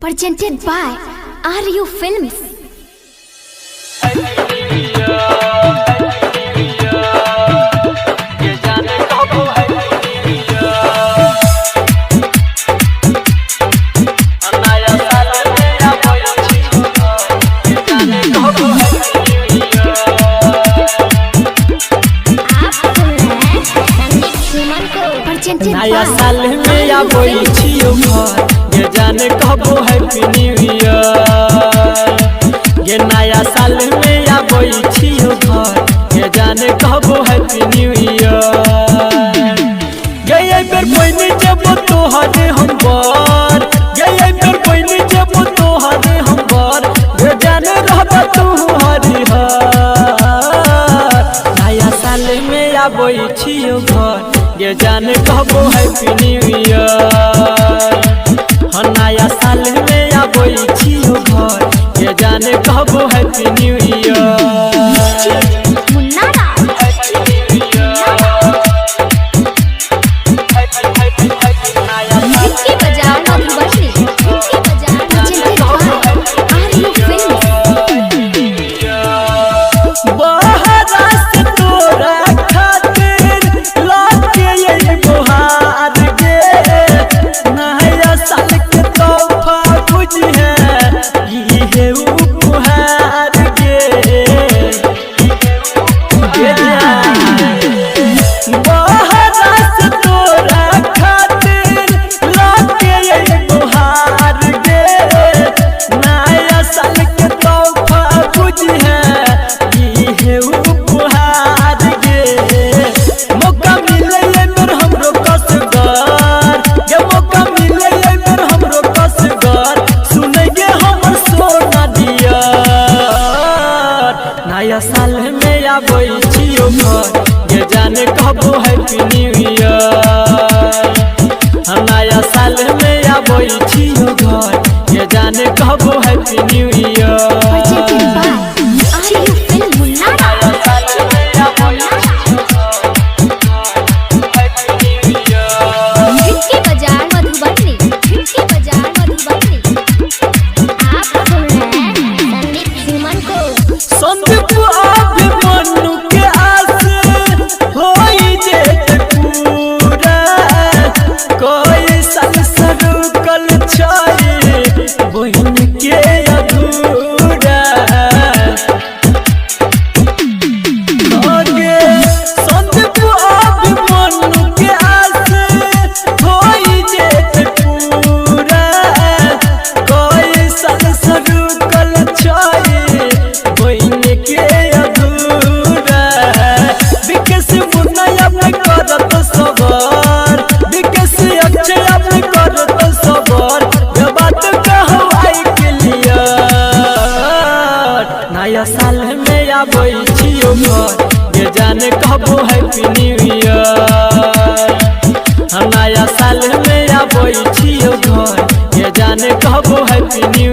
presented by RU Films. नया साल में आबै छियो घर ये जाने कबो हैप्पी न्यू ईयर। ये नया साल में आबै छियो घर ये जाने कबो हैप्पी न्यू ईयर। ये बेर पहिने जब तोहरे हम बर ये बेर पहिने जब तोहरे हम बर ये जाने रहबा तू हरिहर। नया साल में आबै छियो घर ये जाने कबो हैप्पी न्यू ईयर। नया साल में आबै छियो घर ये जाने कबो हैप्पी न्यू ईयर। नया साल में आबै छियो घर ये जाने कबो हैप्पी न्यू ईयर। नया साल में आबै छियो घर ये जाने कबो हैप्पी न्यू ईयर। नया साल में आबै छियो घर ये जाने कबो हैप्पी न्यू ईयर। नया साल में आबै छियो घर ये जाने कबो हैप्पी न्यू